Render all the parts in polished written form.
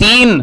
3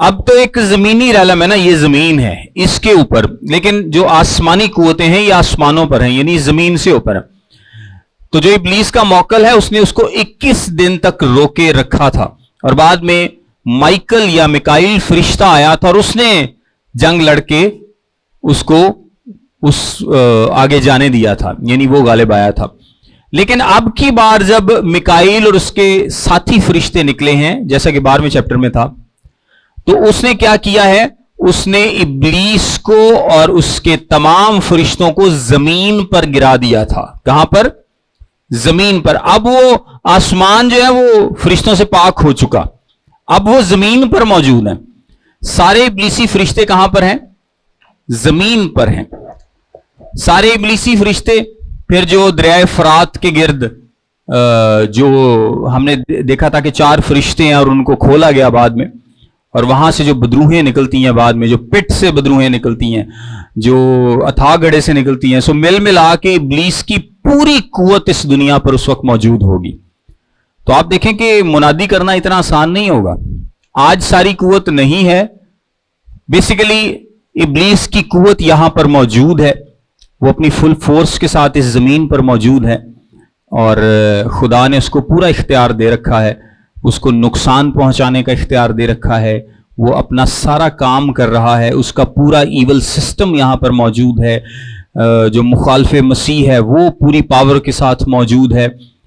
اب تو ایک زمینی رالم ہے نا, یہ زمین ہے اس کے اوپر, لیکن جو آسمانی قوتیں ہیں یہ آسمانوں پر ہیں, یعنی زمین سے اوپر ہے. تو جو ابلیس کا موکل ہے اس نے اس کو 21 دن تک روکے رکھا تھا, اور بعد میں مائیکل یا میکائیل فرشتہ آیا تھا اور اس نے جنگ لڑ کے اس کو آگے جانے دیا تھا, یعنی وہ غالب آیا تھا. لیکن اب کی بار جب میکائیل اور اس کے ساتھی فرشتے نکلے ہیں, جیسا کہ 12ویں چیپٹر میں تھا, تو اس نے کیا کیا ہے, اس نے ابلیس کو اور اس کے تمام فرشتوں کو زمین پر گرا دیا تھا. کہاں پر؟ زمین پر. اب وہ آسمان جو ہے وہ فرشتوں سے پاک ہو چکا, اب وہ زمین پر موجود ہیں. سارے ابلیسی فرشتے کہاں پر ہیں؟ زمین پر ہیں. سارے ابلیسی فرشتے پھر جو دریائے فرات کے گرد جو ہم نے دیکھا تھا کہ 4 فرشتے ہیں اور ان کو کھولا گیا بعد میں, اور وہاں سے جو بدروہیں نکلتی ہیں بعد میں, جو پٹ سے بدروہیں نکلتی ہیں, جو اتھا گڑھے سے نکلتی ہیں, سو مل ملا کے ابلیس کی پوری قوت اس دنیا پر اس وقت موجود ہوگی. تو آپ دیکھیں کہ منادی کرنا اتنا آسان نہیں ہوگا. آج ساری قوت نہیں ہے, بیسیکلی ابلیس کی قوت یہاں پر موجود ہے, وہ اپنی فل فورس کے ساتھ اس زمین پر موجود ہے, اور خدا نے اس کو پورا اختیار دے رکھا ہے, اس کو نقصان پہنچانے کا اختیار دے رکھا ہے, وہ اپنا سارا کام کر رہا ہے, اس کا پورا ایول سسٹم یہاں پر موجود ہے. جو مخالف مسیح ہے وہ پوری پاور کے ساتھ موجود ہے.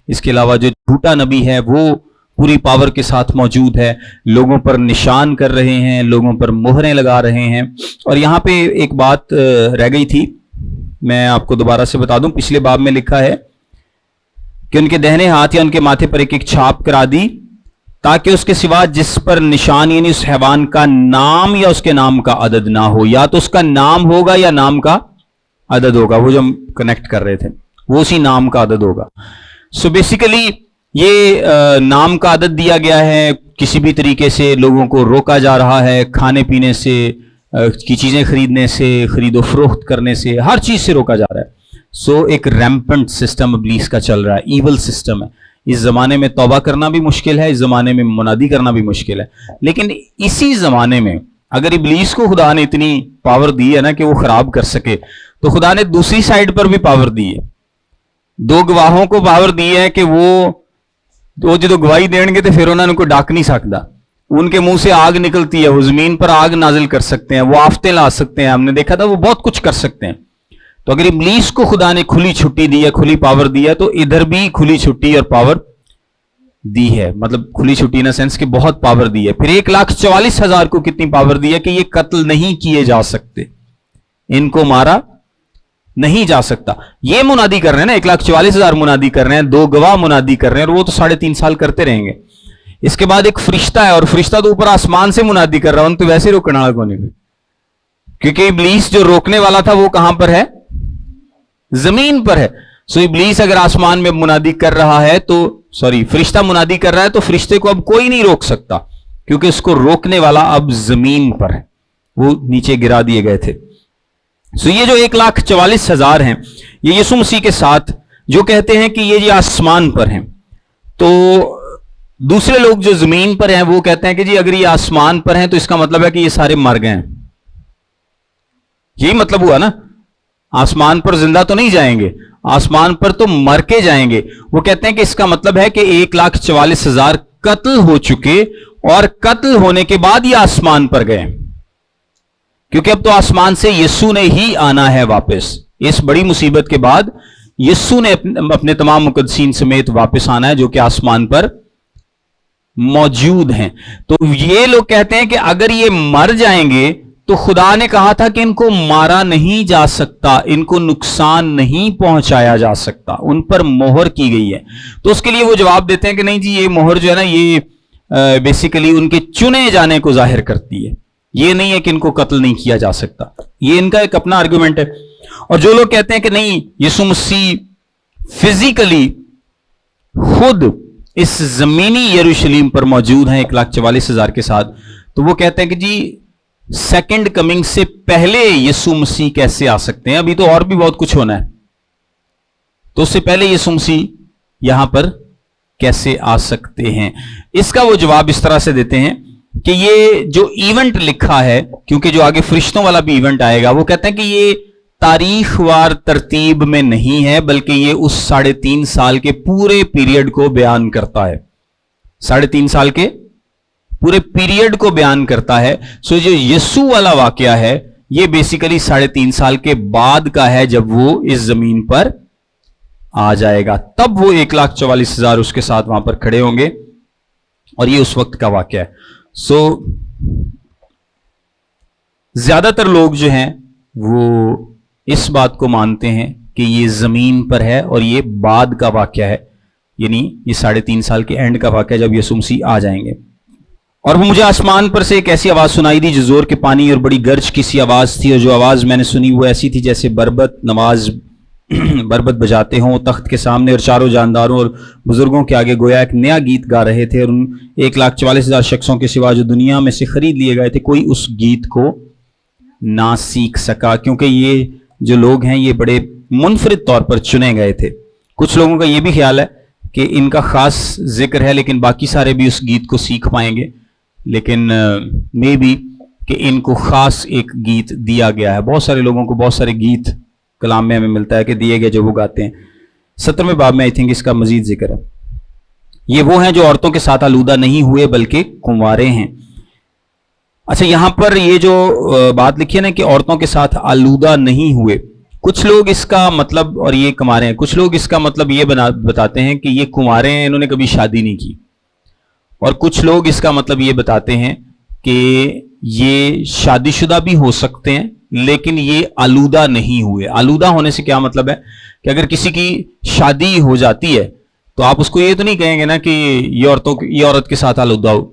اس کے علاوہ جو جھوٹا نبی ہے وہ پوری پاور کے ساتھ موجود ہے, لوگوں پر نشان کر رہے ہیں, لوگوں پر مہریں لگا رہے ہیں. اور یہاں پہ ایک بات رہ گئی تھی, میں آپ کو دوبارہ سے بتا دوں. پچھلے باب میں لکھا ہے کہ ان کے دہنے ہاتھ یا ان کے ماتھے پر ایک ایک چھاپ کرا دی, تاکہ اس کے سوا جس پر نشان یعنی اس حیوان کا نام یا اس کے نام کا عدد نہ ہو. یا تو اس کا نام ہوگا یا نام کا عدد ہوگا, وہ جو ہم کنیکٹ کر رہے تھے وہ اسی نام کا عدد ہوگا. سو بیسیکلی یہ نام کا عدد دیا گیا ہے, کسی بھی طریقے سے لوگوں کو روکا جا رہا ہے, کھانے پینے سے, کی چیزیں خریدنے سے, خرید و فروخت کرنے سے, ہر چیز سے روکا جا رہا ہے. سو ایک ریمپنٹ سسٹم ابلیس کا چل رہا ہے, ایول سسٹم ہے. اس زمانے میں توبہ کرنا بھی مشکل ہے, اس زمانے میں منادی کرنا بھی مشکل ہے. لیکن اسی زمانے میں اگر ابلیس کو خدا نے اتنی پاور دی ہے نا کہ وہ خراب کر سکے, تو خدا نے دوسری سائڈ پر بھی پاور دی ہے. 2 گواہوں کو پاور دی ہے کہ وہ جو گواہی دیں گے تو پھر انہوں نے کوئی ڈاک نہیں سکتا. ان کے منہ سے آگ نکلتی ہے, وہ زمین پر آگ نازل کر سکتے ہیں, وہ آفتیں لا سکتے ہیں, ہم نے دیکھا تھا وہ بہت کچھ کر سکتے ہیں. تو اگر ابلیس کو خدا نے کھلی چھٹی دی ہے, کھلی پاور دی ہے, تو ادھر بھی کھلی چھٹی اور پاور دی ہے. مطلب کھلی چھٹی ان سینس کہ بہت پاور دی ہے. پھر 1,44,000 کو کتنی پاور دی ہے کہ یہ قتل نہیں کیے جا سکتے, ان کو مارا نہیں جا سکتا. یہ منادی کر رہے ہیں نا, 1,44,000 منادی کر رہے ہیں, 2 گواہ منادی کر رہے ہیں, اور وہ تو 3.5 سال کرتے رہیں گے. اس کے بعد ایک فرشتہ ہے, اور فرشتہ تو اوپر آسمان سے منادی کر رہا ہے, ان تو ویسے روکنے والا کون ہے, کیونکہ ابلیس جو روکنے والا تھا وہ کہاں پر ہے؟ زمین پر ہے. سو ابلیس اگر آسمان میں منادی کر رہا ہے تو فرشتہ منادی کر رہا ہے, تو فرشتے کو اب کوئی نہیں روک سکتا, کیونکہ اس کو روکنے والا اب زمین پر ہے, وہ نیچے گرا دیے گئے تھے. سو یہ جو 1,44,000 ہیں, یہ یسوع مسیح کے ساتھ جو کہتے ہیں کہ یہ آسمان پر ہیں, تو دوسرے لوگ جو زمین پر ہیں وہ کہتے ہیں کہ جی اگر یہ آسمان پر ہیں تو اس کا مطلب ہے کہ یہ سارے مر گئے ہیں. یہی مطلب ہوا نا, آسمان پر زندہ تو نہیں جائیں گے, آسمان پر تو مر کے جائیں گے. وہ کہتے ہیں کہ اس کا مطلب ہے کہ 1,44,000 قتل ہو چکے, اور قتل ہونے کے بعد یہ آسمان پر گئے, کیونکہ اب تو آسمان سے یسوع نے ہی آنا ہے واپس. اس بڑی مصیبت کے بعد یسوع نے اپنے تمام مقدسین سمیت واپس آنا ہے, جو کہ آسمان پر موجود ہیں. تو یہ لوگ کہتے ہیں کہ اگر یہ مر جائیں گے تو خدا نے کہا تھا کہ ان کو مارا نہیں جا سکتا, ان کو نقصان نہیں پہنچایا جا سکتا, ان پر مہر کی گئی ہے. تو اس کے لیے وہ جواب دیتے ہیں کہ نہیں جی, یہ مہر جو ہے نا یہ بیسیکلی ان کے چنے جانے کو ظاہر کرتی ہے, یہ نہیں ہے کہ ان کو قتل نہیں کیا جا سکتا. یہ ان کا ایک اپنا آرگومنٹ ہے. اور جو لوگ کہتے ہیں کہ نہیں یسوع مسیح فزیکلی خود اس زمینی یروشلم پر موجود ہیں 1,44,000 کے ساتھ, تو وہ کہتے ہیں کہ جی سیکنڈ کمنگ سے پہلے یسوع مسیح کیسے آ سکتے ہیں, ابھی تو اور بھی بہت کچھ ہونا ہے, تو اس سے پہلے یسوع مسیح یہاں پر کیسے آ سکتے ہیں. اس کا وہ جواب اس طرح سے دیتے ہیں کہ یہ جو ایونٹ لکھا ہے، کیونکہ جو آگے فرشتوں والا بھی ایونٹ آئے گا، وہ کہتے ہیں کہ یہ تاریخ وار ترتیب میں نہیں ہے، بلکہ یہ اس 3.5 سال کے پورے پیریڈ کو بیان کرتا ہے. 3.5 سال کے پورے پیریڈ کو بیان کرتا ہے. سو جو یسوع والا واقعہ ہے یہ بیسیکلی 3.5 سال کے بعد کا ہے، جب وہ اس زمین پر آ جائے گا. تب وہ 1,44,000 اس کے ساتھ وہاں پر کھڑے ہوں گے، اور یہ اس وقت کا واقعہ ہے. سو زیادہ تر لوگ جو ہیں وہ اس بات کو مانتے ہیں کہ یہ زمین پر ہے اور یہ بعد کا واقعہ ہے، یعنی یہ 3.5 سال کے اینڈ کا واقعہ جب یسوع مسیح آ جائیں گے. اور وہ مجھے آسمان پر سے ایک ایسی آواز سنائی دی جو زور کے پانی اور بڑی گرج کی سی آواز تھی، اور جو آواز میں نے سنی وہ ایسی تھی جیسے بربت بجاتے ہوں تخت کے سامنے، اور چاروں جانداروں اور بزرگوں کے آگے گویا ایک نیا گیت گا رہے تھے. اور ان 1,44,000 شخصوں کے سوا جو دنیا میں سے خرید لیے گئے تھے، کوئی اس گیت کو نہ سیکھ سکا، کیونکہ یہ جو لوگ ہیں یہ بڑے منفرد طور پر چنے گئے تھے. کچھ لوگوں کا یہ بھی خیال ہے کہ ان کا خاص ذکر ہے، لیکن باقی سارے بھی اس گیت کو سیکھ پائیں گے، لیکن مے بی کہ ان کو خاص ایک گیت دیا گیا ہے. بہت سارے لوگوں کو بہت سارے گیت کلام میں ہمیں ملتا ہے کہ دیے گئے جو وہ گاتے ہیں. 17ویں باب میں آئی تھنک اس کا مزید ذکر ہے. یہ وہ ہیں جو عورتوں کے ساتھ آلودہ نہیں ہوئے بلکہ کنوارے ہیں. اچھا، یہاں پر یہ جو بات لکھی ہے نا کہ عورتوں کے ساتھ آلودہ نہیں ہوئے، کچھ لوگ اس کا مطلب، اور یہ کنوارے ہیں، کچھ لوگ اس کا مطلب یہ بتاتے ہیں کہ یہ کنوارے ہیں، انہوں نے کبھی شادی نہیں کی. اور کچھ لوگ اس کا مطلب یہ بتاتے ہیں کہ یہ شادی شدہ بھی ہو سکتے ہیں لیکن یہ آلودہ نہیں ہوئے. آلودہ ہونے سے کیا مطلب ہے کہ اگر کسی کی شادی ہو جاتی ہے تو آپ اس کو یہ تو نہیں کہیں گے نا کہ یہ عورت کے ساتھ آلودہ ہو.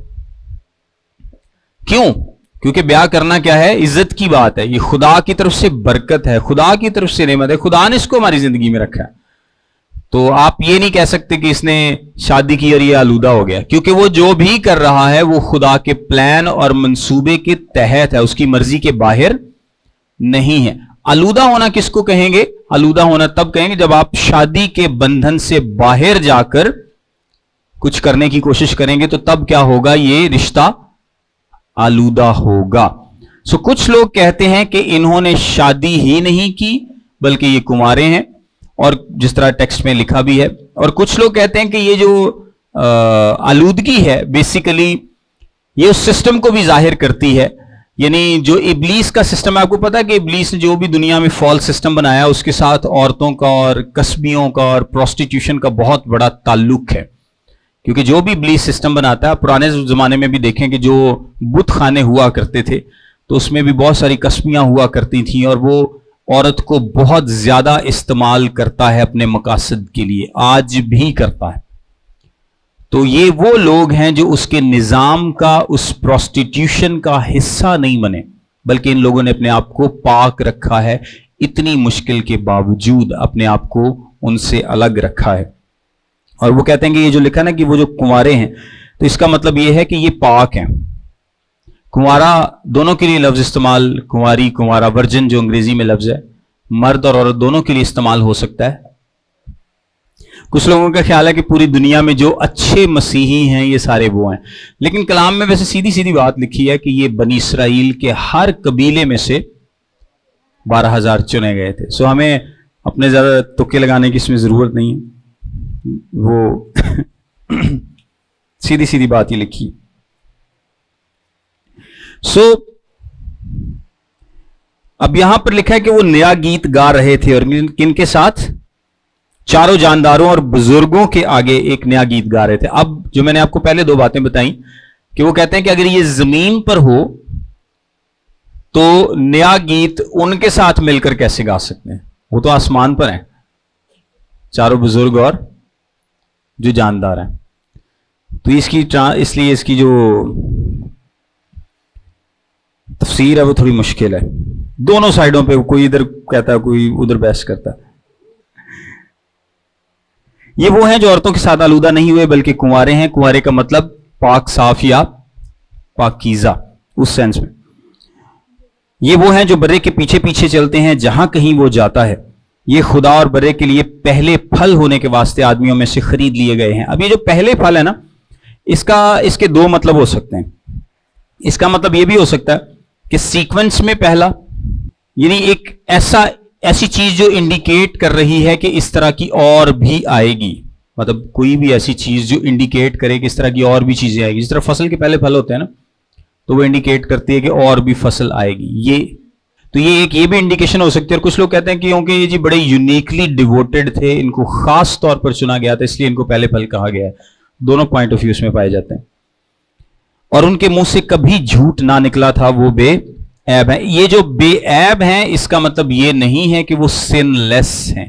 کیوں؟ کیونکہ بیاہ کرنا کیا ہے؟ عزت کی بات ہے، یہ خدا کی طرف سے برکت ہے، خدا کی طرف سے نعمت ہے، خدا نے اس کو ہماری زندگی میں رکھا ہے. تو آپ یہ نہیں کہہ سکتے کہ اس نے شادی کی اور یہ آلودہ ہو گیا، کیونکہ وہ جو بھی کر رہا ہے وہ خدا کے پلان اور منصوبے کے تحت ہے، اس کی مرضی کے باہر نہیں ہے. آلودہ ہونا کس کو کہیں گے؟ آلودہ ہونا تب کہیں گے جب آپ شادی کے بندھن سے باہر جا کر کچھ کرنے کی کوشش کریں گے، تو تب کیا ہوگا؟ یہ رشتہ آلودہ ہوگا. سو کچھ لوگ کہتے ہیں کہ انہوں نے شادی ہی نہیں کی بلکہ یہ کنوارے ہیں، اور جس طرح ٹیکسٹ میں لکھا بھی ہے. اور کچھ لوگ کہتے ہیں کہ یہ جو آلودگی ہے بیسیکلی یہ اس سسٹم کو بھی ظاہر کرتی ہے، یعنی جو ابلیس کا سسٹم ہے. آپ کو پتا ہے کہ ابلیس نے جو بھی دنیا میں فالس سسٹم بنایا اس کے ساتھ عورتوں کا اور کسبیوں کا اور پروسٹیٹیوشن کا بہت بڑا تعلق ہے. کیونکہ جو بھی ابلیس سسٹم بناتا ہے، پرانے زمانے میں بھی دیکھیں کہ جو بت خانے ہوا کرتے تھے تو اس میں بھی بہت ساری کسبیاں ہوا کرتی تھیں، اور وہ عورت کو بہت زیادہ استعمال کرتا ہے اپنے مقاصد کے لیے، آج بھی کرتا ہے. تو یہ وہ لوگ ہیں جو اس کے نظام کا، اس پروسٹیٹیوشن کا حصہ نہیں بنے، بلکہ ان لوگوں نے اپنے آپ کو پاک رکھا ہے، اتنی مشکل کے باوجود اپنے آپ کو ان سے الگ رکھا ہے. اور وہ کہتے ہیں کہ یہ جو لکھا نا کہ وہ جو کنوارے ہیں، تو اس کا مطلب یہ ہے کہ یہ پاک ہیں. کنوارا دونوں کے لیے لفظ استعمال، کنواری، کنوارا، ورجن جو انگریزی میں لفظ ہے، مرد اور عورت دونوں کے لیے استعمال ہو سکتا ہے. کچھ لوگوں کا خیال ہے کہ پوری دنیا میں جو اچھے مسیحی ہیں یہ سارے وہ ہیں، لیکن کلام میں ویسے سیدھی سیدھی بات لکھی ہے کہ یہ بنی اسرائیل کے ہر قبیلے میں سے 12,000 چنے گئے تھے. سو ہمیں اپنے زیادہ تکے لگانے کی اس میں ضرورت نہیں ہے، وہ سیدھی سیدھی بات ہی لکھی. سو اب یہاں پر لکھا ہے کہ وہ نیا گیت گا رہے تھے، اور کن کے ساتھ؟ چاروں جانداروں اور بزرگوں کے آگے ایک نیا گیت گا رہے تھے. اب جو میں نے آپ کو پہلے 2 باتیں بتائیں کہ وہ کہتے ہیں کہ اگر یہ زمین پر ہو تو نیا گیت ان کے ساتھ مل کر کیسے گا سکتے ہیں؟ وہ تو آسمان پر ہیں، چاروں بزرگ اور جو جاندار ہیں. تو اس لیے اس کی جو تفسیر ہے وہ تھوڑی مشکل ہے. دونوں سائڈوں پہ کوئی ادھر کہتا ہے کوئی ادھر بحث کرتا ہے. یہ وہ ہیں جو عورتوں کے ساتھ آلودہ نہیں ہوئے بلکہ کنوارے ہیں. کنوارے کا مطلب پاک، صاف یا پاکیزہ اس سینس میں. یہ وہ ہیں جو برے کے پیچھے پیچھے چلتے ہیں جہاں کہیں وہ جاتا ہے. یہ خدا اور برے کے لیے پہلے پھل ہونے کے واسطے آدمیوں میں سے خرید لیے گئے ہیں. اب یہ جو پہلے پھل ہے نا، اس کے 2 مطلب ہو سکتے ہیں. اس کا مطلب یہ بھی ہو سکتا ہے کہ سیکوینس میں پہلا، یعنی ایک ایسی چیز جو انڈیکیٹ کر رہی ہے کہ اس طرح کی اور بھی آئے گی، مطلب کوئی بھی ایسی چیز جو انڈیکیٹ کرے کہ اس طرح کی اور بھی چیزیں آئے گی، جس طرح فصل کے پہلے پھل ہوتے ہیں نا، تو وہ انڈیکیٹ کرتی ہے کہ اور بھی فصل آئے گی. یہ بھی انڈیکیشن ہو سکتی ہے. اور کچھ لوگ کہتے ہیں کہ کیونکہ یہ جی بڑے یونیکلی ڈیووٹڈ تھے، ان کو خاص طور پر چنا گیا تھا، اس لیے ان کو پہلے پھل کہا گیا ہے. دونوں پوائنٹ آف ویو اس میں پائے جاتے ہیں. اور ان کے منہ سے کبھی جھوٹ نہ نکلا تھا، وہ بے عیب ہیں. یہ جو بے عیب ہیں اس کا مطلب یہ نہیں ہے کہ وہ سن لیس ہیں.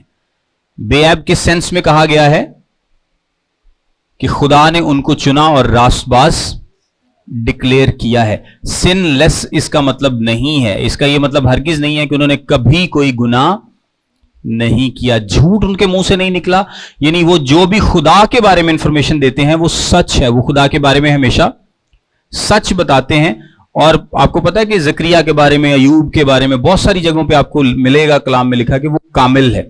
بے عیب کے سینس میں کہا گیا ہے کہ خدا نے ان کو چنا اور راست باز ڈکلیئر کیا ہے. سن لیس اس کا مطلب نہیں ہے. اس کا یہ مطلب ہرگز نہیں ہے کہ انہوں نے کبھی کوئی گناہ نہیں کیا. جھوٹ ان کے منہ سے نہیں نکلا، یعنی وہ جو بھی خدا کے بارے میں انفارمیشن دیتے ہیں وہ سچ ہے. وہ خدا کے بارے میں ہمیشہ سچ بتاتے ہیں. اور آپ کو پتا ہے کہ زکریا کے بارے میں، ایوب کے بارے میں بہت ساری جگہوں پہ آپ کو ملے گا کلام میں لکھا کہ وہ کامل ہے.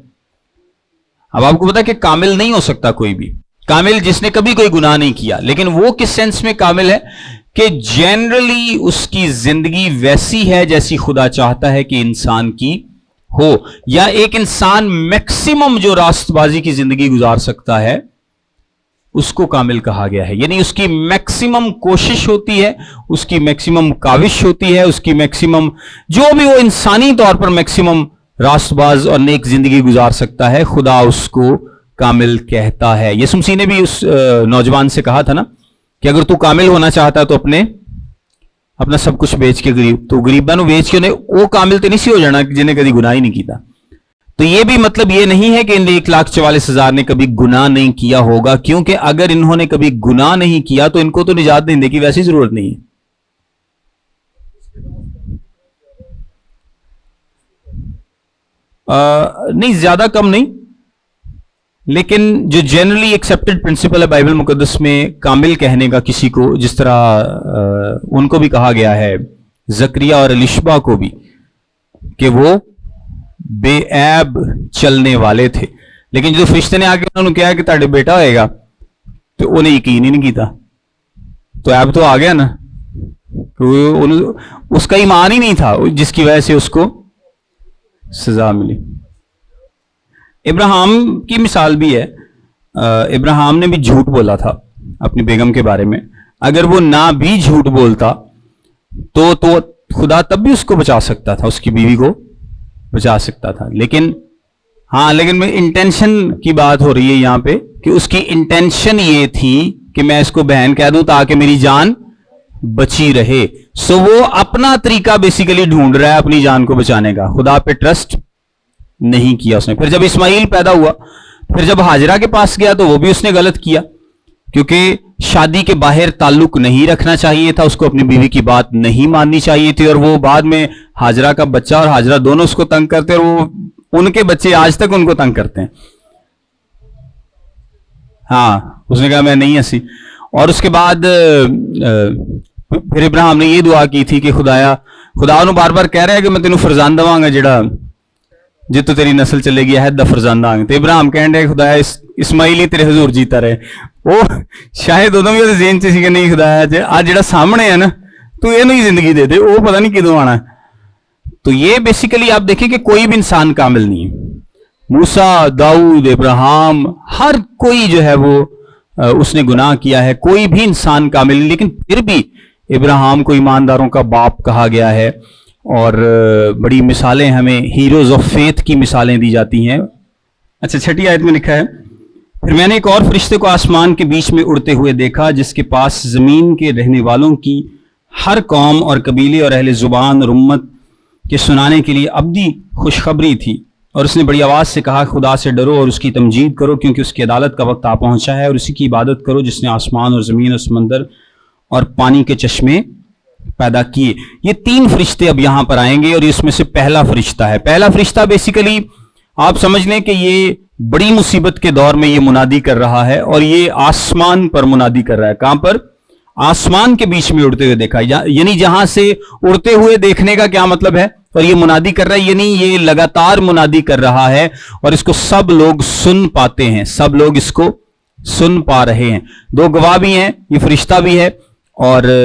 اب آپ کو پتا ہے کہ کامل نہیں ہو سکتا کوئی بھی، کامل جس نے کبھی کوئی گناہ نہیں کیا. لیکن وہ کس سینس میں کامل ہے کہ جنرلی اس کی زندگی ویسی ہے جیسی خدا چاہتا ہے کہ انسان کی ہو، یا ایک انسان میکسیمم جو راست بازی کی زندگی گزار سکتا ہے اس کو کامل کہا گیا ہے. یعنی اس کی میکسیمم کوشش ہوتی ہے، اس کی میکسیمم کاوش ہوتی ہے، اس کی میکسیمم جو بھی وہ انسانی طور پر میکسیمم راست باز اور نیک زندگی گزار سکتا ہے، خدا اس کو کامل کہتا ہے. یسوع مسیح نے بھی اس نوجوان سے کہا تھا نا کہ اگر تو کامل ہونا چاہتا ہے تو اپنا سب کچھ بیچ کے غریباں نو بیچ کے وہ کامل تو نہیں سی ہو جانا جنہیں کبھی گناہ ہی نہیں کیتا. تو یہ بھی مطلب یہ نہیں ہے کہ ان 1,44,000 نے کبھی گناہ نہیں کیا ہوگا، کیونکہ اگر انہوں نے کبھی گناہ نہیں کیا تو ان کو تو نجات دینے کی ویسی ضرورت نہیں ہے. نہیں زیادہ کم نہیں، لیکن جو جنرلی ایکسیپٹڈ پرنسپل ہے بائبل مقدس میں کامل کہنے کا کسی کو، جس طرح ان کو بھی کہا گیا ہے، زکریا اور الیشبا کو بھی، کہ وہ بے عیب چلنے والے تھے. لیکن جو فرشتے نے آ کے انہوں نے کہا کہ تہاڈے بیٹا ہوئے گا، تو انہیں یقین ہی نہیں کیتا. تو عیب تو آ گیا نا، اس کا ایمان ہی نہیں تھا جس کی وجہ سے اس کو سزا ملی. ابراہیم کی مثال بھی ہے. ابراہیم نے بھی جھوٹ بولا تھا اپنی بیگم کے بارے میں. اگر وہ نہ بھی جھوٹ بولتا تو خدا تب بھی اس کو بچا سکتا تھا، اس کی بیوی کو بچا سکتا تھا. لیکن میں انٹینشن کی بات ہو رہی ہے یہاں پہ کہ اس کی انٹینشن یہ تھی کہ میں اس کو بہن کہہ دوں تاکہ میری جان بچی رہے. سو وہ اپنا طریقہ بیسیکلی ڈھونڈ رہا ہے اپنی جان کو بچانے کا. خدا پہ ٹرسٹ نہیں کیا اس نے. پھر جب اسماعیل پیدا ہوا، پھر جب ہاجرہ کے پاس گیا تو وہ بھی اس نے غلط کیا، کیونکہ شادی کے باہر تعلق نہیں رکھنا چاہیے تھا، اس کو اپنی بیوی کی بات نہیں ماننی چاہیے تھی. اور وہ بعد میں ہاجرہ کا بچہ اور ہاجرہ دونوں اس کو تنگ کرتے، اور وہ ان کے بچے آج تک ان کو تنگ کرتے ہیں. ہاں اس نے کہا میں نہیں ہنسی. اور اس کے بعد پھر ابراہیم نے یہ دعا کی تھی کہ خدا انہوں بار بار کہہ رہا ہے کہ میں تینوں فرزند دواں گا جڑا جی تو تیری نسل چلے گی عہد دا فرزند آنگے. تو ابراہیم کہن رہے خدایا اسماعیل ہی تیرے حضور جیتا رہے. وہ شاید ادوں بھی وہ ذہن چ سی کہ نہیں خدایا آج جڑا سامنے ہے نا تو یہ نہیں زندگی دے دے، وہ پتہ نہیں کدوں آنا. تو یہ بیسیکلی آپ دیکھیں کہ کوئی بھی انسان کامل نہیں ہے. موسیٰ، داؤد، ابراہیم، ہر کوئی جو ہے وہ اس نے گناہ کیا ہے. کوئی بھی انسان کامل نہیں، لیکن پھر بھی ابراہیم کو ایمانداروں کا باپ کہا گیا ہے. اور بڑی مثالیں ہمیں ہیروز آف فیتھ کی مثالیں دی جاتی ہیں. اچھا 6 آیت میں لکھا ہے، پھر میں نے ایک اور فرشتے کو آسمان کے بیچ میں اڑتے ہوئے دیکھا جس کے پاس زمین کے رہنے والوں کی ہر قوم اور قبیلے اور اہل زبان اور امت کے سنانے کے لیے ابدی خوشخبری تھی. اور اس نے بڑی آواز سے کہا خدا سے ڈرو اور اس کی تمجید کرو، کیونکہ اس کی عدالت کا وقت آ پہنچا ہے، اور اسی کی عبادت کرو جس نے آسمان اور زمین اور سمندر اور پانی کے چشمے پیدا کیے. یہ 3 فرشتے اب یہاں پر آئیں گے، اور اس میں سے پہلا فرشتہ ہے. پہلا فرشتہ بیسیکلی آپ سمجھ لیں کہ یہ بڑی مصیبت کے دور میں یہ منادی کر رہا ہے، اور یہ آسمان پر منادی کر رہا ہے. کہاں پر؟ آسمان کے بیچ میں اڑتے ہوئے دیکھا. یعنی جہاں سے اڑتے ہوئے دیکھنے کا کیا مطلب ہے؟ اور یہ منادی کر رہا ہے، یعنی یہ لگاتار منادی کر رہا ہے، اور اس کو سب لوگ سن پاتے ہیں، سب لوگ اس کو سن پا رہے ہیں. 2 گواہ بھی ہیں، یہ فرشتہ بھی ہے اور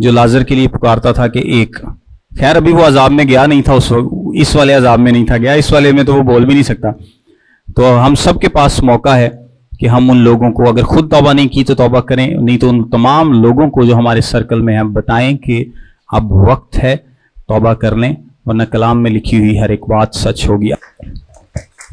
جو لازر کے لیے پکارتا تھا کہ ایک. خیر ابھی وہ عذاب میں گیا نہیں تھا اس وقت, اس والے عذاب میں نہیں تھا گیا, اس والے میں تو وہ بول بھی نہیں سکتا. تو ہم سب کے پاس موقع ہے کہ ہم ان لوگوں کو اگر خود توبہ نہیں کی تو توبہ کریں, نہیں تو ان تمام لوگوں کو جو ہمارے سرکل میں ہیں بتائیں کہ اب وقت ہے توبہ کر لیں, ورنہ کلام میں لکھی ہوئی ہر ایک بات سچ ہو گیا.